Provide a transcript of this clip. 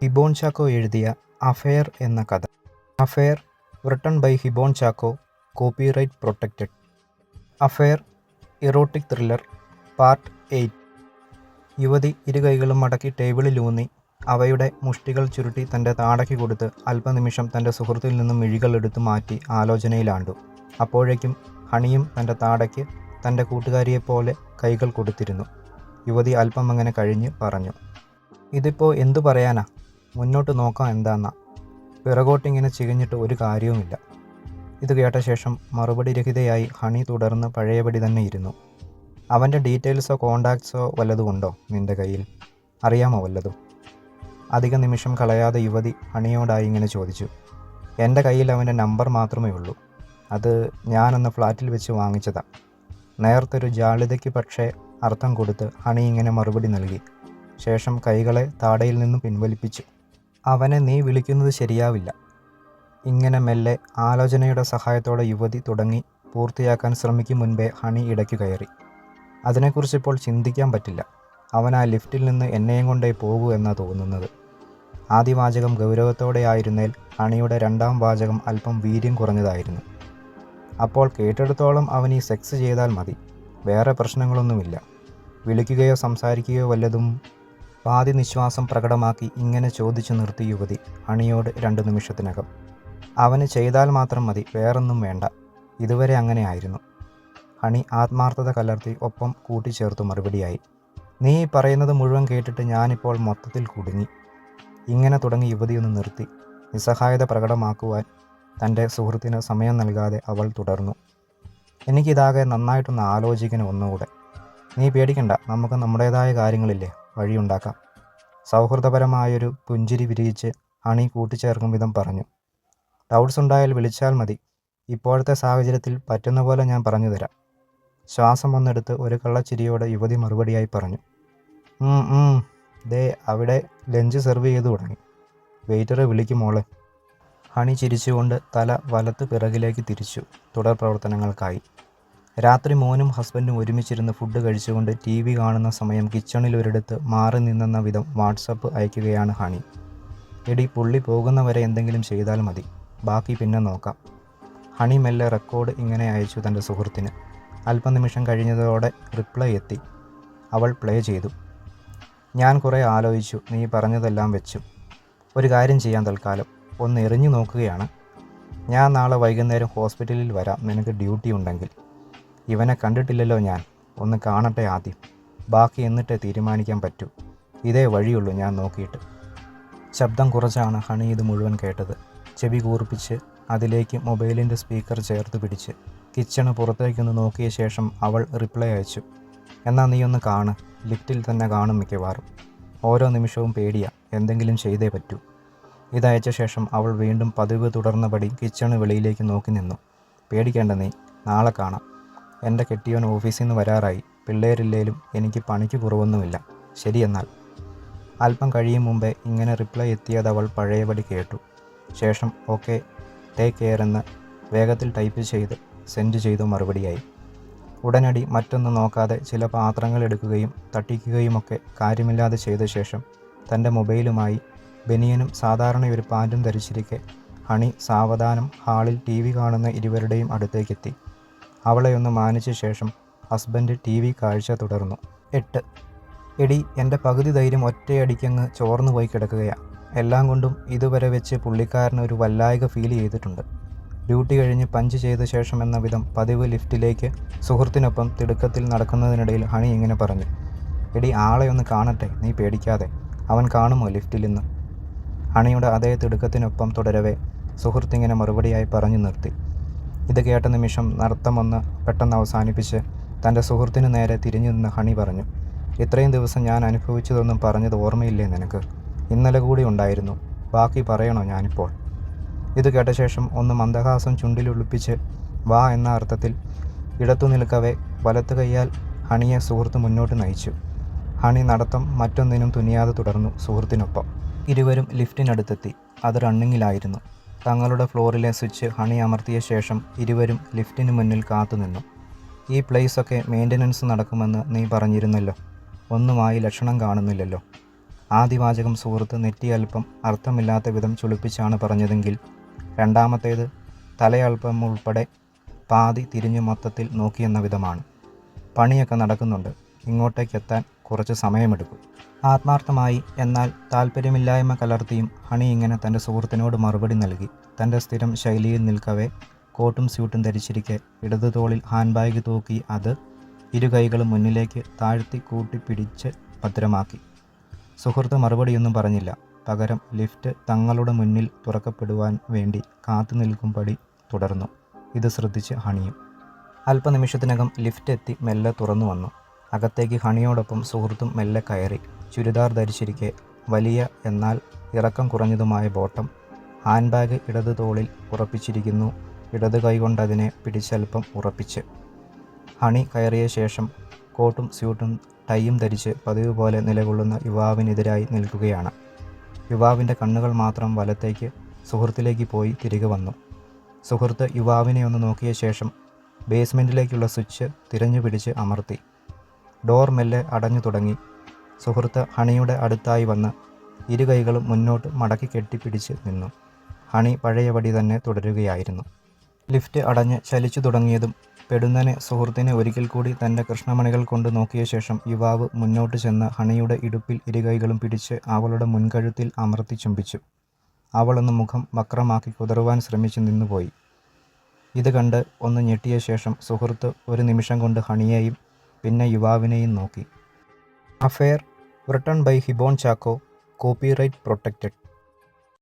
ഹിബോൺ ചാക്കോ എഴുതിയ അഫെയർ എന്ന കഥ. Affair written by Hibon Chacko, copyright protected. Affair erotic thriller part 8. യുവതി ഇരുകൈകളും മടക്കി ടേബിളിലൂന്നി അവയുടെ മുഷ്ടികൾ ചുരുട്ടി തൻ്റെ താടയ്ക്ക് കൊടുത്ത് അല്പനിമിഷം തൻ്റെ സുഹൃത്തിൽ നിന്നും മിഴികൾ എടുത്തു മാറ്റി ആലോചനയിലാണ്ടു. അപ്പോഴേക്കും ഹണിയും തൻ്റെ താടയ്ക്ക് തൻ്റെ കൂട്ടുകാരിയെപ്പോലെ കൈകൾ കൊടുത്തിരുന്നു. യുവതി അല്പം അങ്ങനെ കഴിഞ്ഞ് പറഞ്ഞു, ഇതിപ്പോൾ എന്തു പറയാനാ, മുന്നോട്ട് നോക്കാം എന്താന്നാ, പിറകോട്ടിങ്ങനെ ചികഞ്ഞിട്ട് ഒരു കാര്യവുമില്ല. ഇത് കേട്ട ശേഷം മറുപടി രഹിതയായി ഹണി തുടർന്ന് പഴയപടി തന്നെ ഇരുന്നു. അവൻ്റെ ഡീറ്റെയിൽസോ കോണ്ടാക്ട്സോ വല്ലതും ഉണ്ടോ നിൻ്റെ കയ്യിൽ? അറിയാമോ വല്ലതും? അധിക നിമിഷം കളയാതെ യുവതി ഹണിയോടായി ഇങ്ങനെ ചോദിച്ചു. എൻ്റെ കയ്യിൽ അവൻ്റെ നമ്പർ മാത്രമേ ഉള്ളൂ. അത് ഞാനന്ന് ഫ്ലാറ്റിൽ വെച്ച് വാങ്ങിച്ചതാ. നേർത്തൊരു ജാള്യതയ്ക്ക് പക്ഷേ അർത്ഥം കൊടുത്ത് ഹണി ഇങ്ങനെ മറുപടി നൽകി. ശേഷം കൈകളെ താടയിൽ നിന്നും പിൻവലിപ്പിച്ചു. അവനെ നീ വിളിക്കുന്നത് ശരിയാവില്ല. ഇങ്ങനെ മെല്ലെ ആലോചനയുടെ സഹായത്തോടെ യുവതി തുടങ്ങി പൂർത്തിയാക്കാൻ ശ്രമിക്കും മുൻപേ ഹണി ഇടയ്ക്ക് കയറി. അതിനെക്കുറിച്ചിപ്പോൾ ചിന്തിക്കാൻ പറ്റില്ല. അവൻ ആ ലിഫ്റ്റിൽ നിന്ന് എന്നെയും കൊണ്ടേ പോകൂ എന്നാണ് തോന്നുന്നത്. ആദ്യ വാചകം ഗൗരവത്തോടെ ആയിരുന്നേൽ ഹണിയുടെ രണ്ടാം വാചകം അല്പം വീര്യം കുറഞ്ഞതായിരുന്നു. അപ്പോൾ കേട്ടെടുത്തോളം അവൻ ഈ സെക്സ് ചെയ്താൽ മതി, വേറെ പ്രശ്നങ്ങളൊന്നുമില്ല. വിളിക്കുകയോ സംസാരിക്കുകയോ വല്ലതും? പാതി നിശ്വാസം പ്രകടമാക്കി ഇങ്ങനെ ചോദിച്ചു നിർത്തി യുവതി ഹണിയോട് 2 നിമിഷത്തിനകം. അവന് ചെയ്താൽ മാത്രം മതി, വേറൊന്നും വേണ്ട. ഇതുവരെ അങ്ങനെയായിരുന്നു. ഹണി ആത്മാർത്ഥത കലർത്തി ഒപ്പം കൂട്ടിച്ചേർത്തു മറുപടിയായി. നീ പറയുന്നത് മുഴുവൻ കേട്ടിട്ട് ഞാനിപ്പോൾ മൊത്തത്തിൽ കുടുങ്ങി. ഇങ്ങനെ തുടങ്ങി യുവതിയൊന്ന് നിർത്തി. നിസ്സഹായത പ്രകടമാക്കുവാൻ തൻ്റെ സുഹൃത്തിന് സമയം നൽകാതെ അവൾ തുടർന്നു. എനിക്കിതാകെ നന്നായിട്ടൊന്ന് ആലോചിക്കണം ഒന്നുകൂടെ. നീ പേടിക്കണ്ട, നമുക്ക് നമ്മുടേതായ കാര്യങ്ങളില്ലേ, വഴിയുണ്ടാക്കാം. സൗഹൃദപരമായൊരു പുഞ്ചിരി വിരിയിച്ച് ഹണി കൂട്ടിച്ചേർക്കും വിധം പറഞ്ഞു. ഡൗട്ട്സ് ഉണ്ടായാൽ വിളിച്ചാൽ മതി. ഇപ്പോഴത്തെ സാഹചര്യത്തിൽ പറ്റുന്ന പോലെ ഞാൻ പറഞ്ഞു തരാം. ശ്വാസം ഒന്നെടുത്ത് ഒരു കള്ളച്ചിരിയോടെ യുവതി മറുപടിയായി പറഞ്ഞു. ദേ അവിടെ ലഞ്ച് സെർവ് ചെയ്തു തുടങ്ങി. വെയിറ്ററെ വിളിക്കുമോളെ. ഹണി ചിരിച്ചുകൊണ്ട് തല വലത്ത് പിറകിലേക്ക് തിരിച്ചു തുടർ പ്രവർത്തനങ്ങൾക്കായി. രാത്രി മോനും ഹസ്ബൻഡും ഒരുമിച്ചിരുന്ന് ഫുഡ് കഴിച്ചുകൊണ്ട് TV കാണുന്ന സമയം കിച്ചണിൽ ഒരിടത്ത് മാറി നിന്നെന്ന വിധം വാട്സപ്പ് അയക്കുകയാണ് ഹണി. എടി, പുള്ളി പോകുന്നവരെ എന്തെങ്കിലും ചെയ്താൽ മതി, ബാക്കി പിന്നെ നോക്കാം. ഹണി മെല്ലെ റെക്കോർഡ് ഇങ്ങനെ അയച്ചു തൻ്റെ സുഹൃത്തിന്. അല്പനിമിഷം കഴിഞ്ഞതോടെ റിപ്ലൈ എത്തി. അവൾ പ്ലേ ചെയ്തു. ഞാൻ കുറേ ആലോചിച്ചു, നീ പറഞ്ഞതെല്ലാം വെച്ചു. ഒരു കാര്യം ചെയ്യാൻ തൽക്കാലം ഒന്ന് എറിഞ്ഞു നോക്കുകയാണ്. ഞാൻ നാളെ വൈകുന്നേരം ഹോസ്പിറ്റലിൽ വരാം, നിനക്ക് ഡ്യൂട്ടി ഉണ്ടെങ്കിൽ. ഇവനെ കണ്ടിട്ടില്ലല്ലോ ഞാൻ, ഒന്ന് കാണട്ടെ ആദ്യം, ബാക്കി എന്നിട്ടേ തീരുമാനിക്കാൻ പറ്റൂ. ഇതേ വഴിയുള്ളൂ ഞാൻ നോക്കിയിട്ട്. ശബ്ദം കുറച്ചാണ് ഹണി ഇത് മുഴുവൻ കേട്ടത്. ചെവി കൂർപ്പിച്ച് അതിലേക്ക് മൊബൈലിൻ്റെ സ്പീക്കർ ചേർത്ത് പിടിച്ച് കിച്ചണ് പുറത്തേക്കൊന്ന് നോക്കിയ ശേഷം അവൾ റിപ്ലൈ അയച്ചു. എന്നാൽ നീ ഒന്ന് കാണ്, ലിഫ്റ്റിൽ തന്നെ കാണും മിക്കവാറും. ഓരോ നിമിഷവും പേടിയാ, എന്തെങ്കിലും ചെയ്തേ പറ്റൂ. ഇതയച്ച ശേഷം അവൾ വീണ്ടും പതിവ് തുടർന്നപടി കിച്ചണ് വെളിയിലേക്ക് നോക്കി നിന്നു. പേടിക്കേണ്ട നീ, നാളെ കാണാം. എൻ്റെ കെട്ടിയോൻ ഓഫീസിൽ നിന്ന് വരാറായി. പിള്ളേരില്ലേലും എനിക്ക് പണിക്ക് കുറവൊന്നുമില്ല. ശരിയെന്നാൽ. അല്പം കഴിയും മുമ്പേ ഇങ്ങനെ റിപ്ലൈ എത്തിയതവൾ പഴയപടി കേട്ടു. ശേഷം ഓക്കെ, ടേക്ക് കെയർ എന്ന് വേഗത്തിൽ ടൈപ്പ് ചെയ്ത് സെൻഡ് ചെയ്തു മറുപടിയായി. ഉടനടി മറ്റൊന്നും നോക്കാതെ ചില പാത്രങ്ങൾ എടുക്കുകയും തട്ടിക്കുകയുമൊക്കെ കാര്യമില്ലാതെ ചെയ്ത ശേഷം തൻ്റെ മൊബൈലുമായി ബനിയനും സാധാരണയൊരു പാൻറ്റും ധരിച്ചിരിക്കെ ഹണി സാവധാനം ഹാളിൽ TV കാണുന്ന ഇരുവരുടെയും അടുത്തേക്കെത്തി. അവളെ ഒന്ന് മാനിച്ച ശേഷം ഹസ്ബൻഡ് TV കാഴ്ച തുടർന്നു. 8. എടി, എൻ്റെ പകുതി ധൈര്യം ഒറ്റയടിക്കങ്ങ് ചോർന്നു പോയി കിടക്കുകയാണ്. എല്ലാം കൊണ്ടും ഇതുവരെ വെച്ച് പുള്ളിക്കാരന് ഒരു വല്ലായ്ക ഫീൽ ചെയ്തിട്ടുണ്ട്. ഡ്യൂട്ടി കഴിഞ്ഞ് പഞ്ച് ചെയ്ത ശേഷം എന്ന വിധം പതിവ് ലിഫ്റ്റിലേക്ക് സുഹൃത്തിനൊപ്പം തിടുക്കത്തിൽ നടക്കുന്നതിനിടയിൽ ഹണി ഇങ്ങനെ പറഞ്ഞു. എടി, ആളെ ഒന്ന് കാണട്ടെ, നീ പേടിക്കാതെ. അവൻ കാണുമോ ലിഫ്റ്റിൽ നിന്ന്? ഹണിയുടെ അതേ തിടുക്കത്തിനൊപ്പം തുടരവേ സുഹൃത്തിങ്ങനെ മറുപടിയായി പറഞ്ഞു നിർത്തി. ഇത് കേട്ട നിമിഷം നർത്തമൊന്ന് പെട്ടെന്ന് അവസാനിപ്പിച്ച് തൻ്റെ സുഹൃത്തിന് നേരെ തിരിഞ്ഞു നിന്ന് ഹണി പറഞ്ഞു. ഇത്രയും ദിവസം ഞാൻ അനുഭവിച്ചതൊന്നും പറഞ്ഞത് ഓർമ്മയില്ലേ നിനക്ക്? ഇന്നലെ കൂടി ഉണ്ടായിരുന്നു. ബാക്കി പറയണോ ഞാനിപ്പോൾ? ഇത് കേട്ട ശേഷം ഒന്ന് മന്ദഹാസം ചുണ്ടിലൊളിപ്പിച്ച് വാ എന്ന അർത്ഥത്തിൽ ഇടത്തു നിൽക്കവേ വലത്ത് കൈയാൽ ഹണിയെ സുഹൃത്ത് മുന്നോട്ട് നയിച്ചു. ഹണി നടത്തം മറ്റൊന്നിനും തുനിയാതെ തുടർന്നു സുഹൃത്തിനൊപ്പം. ഇരുവരും ലിഫ്റ്റിനടുത്തെത്തി. അത് റണ്ണിങ്ങിലായിരുന്നു. തങ്ങളുടെ ഫ്ലോറിലെ സ്വിച്ച് ഹണി അമർത്തിയ ശേഷം ഇരുവരും ലിഫ്റ്റിന് മുന്നിൽ കാത്തുനിന്നു. ഈ പ്ലേസൊക്കെ മെയിൻ്റനൻസ് നടക്കുമെന്ന് നീ പറഞ്ഞിരുന്നല്ലോ, ഒന്നുമായി ലക്ഷണം കാണുന്നില്ലല്ലോ. ആദ്യ വാചകം സുഹൃത്ത് നെറ്റി അല്പം അർത്ഥമില്ലാത്ത വിധം ചുളിപ്പിച്ചാണ് പറഞ്ഞതെങ്കിൽ രണ്ടാമത്തേത് തലയൽപ്പം ഉൾപ്പെടെ പാതി തിരിഞ്ഞു മൊത്തത്തിൽ നോക്കിയെന്ന വിധമാണ്. പണിയൊക്കെ നടക്കുന്നുണ്ട്, ഇങ്ങോട്ടേക്കെത്താൻ കുറച്ച് സമയമെടുക്കും. ആത്മാർത്ഥമായി എന്നാൽ താല്പര്യമില്ലായ്മ കലർത്തിയും ഹണി ഇങ്ങനെ തൻ്റെ സുഹൃത്തിനോട് മറുപടി നൽകി. തൻ്റെ സ്ഥിരം ശൈലിയിൽ നിൽക്കവേ കോട്ടും സ്യൂട്ടും ധരിച്ചിരിക്കെ ഇടതു തോളിൽ ഹാൻഡ് ബാഗ് തൂക്കി അത് ഇരു കൈകളും മുന്നിലേക്ക് താഴ്ത്തി കൂട്ടിപ്പിടിച്ച് ഭദ്രമാക്കി. സുഹൃത്ത് മറുപടിയൊന്നും പറഞ്ഞില്ല. പകരം ലിഫ്റ്റ് തങ്ങളുടെ മുന്നിൽ തുറക്കപ്പെടുവാൻ വേണ്ടി കാത്തു നിൽക്കുംപടി തുടർന്നു. ഇത് ശ്രദ്ധിച്ച് ഹണിയും. അല്പനിമിഷത്തിനകം ലിഫ്റ്റ് എത്തി മെല്ലെ തുറന്നു വന്നു. അകത്തേക്ക് ഹണിയോടൊപ്പം സുഹൃത്തും മെല്ലെ കയറി. ചുരിദാർ ധരിച്ചിരിക്കെ വലിയ എന്നാൽ ഇറക്കം കുറഞ്ഞതുമായ ബോട്ടം. ഹാൻഡ് ബാഗ് ഇടത് തോളിൽ ഉറപ്പിച്ചിരിക്കുന്നു. ഇടത് കൈകൊണ്ടതിനെ പിടിച്ചൽപ്പം ഉറപ്പിച്ച് ഹണി കയറിയ ശേഷം കോട്ടും സ്യൂട്ടും ടൈയും ധരിച്ച് പതിവ് പോലെ നിലകൊള്ളുന്ന യുവാവിനെതിരായി നിൽക്കുകയാണ്. യുവാവിൻ്റെ കണ്ണുകൾ മാത്രം വലത്തേക്ക് സുഹൃത്തിലേക്ക് പോയി തിരികെ വന്നു. സുഹൃത്ത് യുവാവിനെ ഒന്ന് നോക്കിയ ശേഷം ബേസ്മെൻറ്റിലേക്കുള്ള സ്വിച്ച് തിരഞ്ഞു പിടിച്ച് അമർത്തി. ഡോർ മെല്ലെ അടഞ്ഞു തുടങ്ങി. സുഹൃത്ത് ഹണിയുടെ അടുത്തായി വന്ന് ഇരു കൈകളും മുന്നോട്ട് മടക്കി കെട്ടിപ്പിടിച്ച് നിന്നു. ഹണി പഴയപടി തന്നെ തുടരുകയായിരുന്നു. ലിഫ്റ്റ് അടഞ്ഞ് ചലിച്ചു തുടങ്ങിയതും പെടുന്നനെ സുഹൃത്തിനെ ഒരിക്കൽ കൂടി തൻ്റെ കൃഷ്ണമണികൾ കൊണ്ട് നോക്കിയ ശേഷം യുവാവ് മുന്നോട്ട് ചെന്ന് ഹണിയുടെ ഇടുപ്പിൽ ഇരുകൈകളും പിടിച്ച് അവളുടെ മുൻകഴുത്തിൽ അമർത്തി ചുംബിച്ചു. അവളൊന്ന് മുഖം വക്രമാക്കി കുതറുവാൻ ശ്രമിച്ച് നിന്നുപോയി. ഇത് കണ്ട് ഒന്ന് ഞെട്ടിയ ശേഷം സുഹൃത്ത് ഒരു നിമിഷം കൊണ്ട് ഹണിയെയും പിന്നെ യുവാവിനെയും നോക്കി. Affair written by Hibon Chacko. Copyright protected.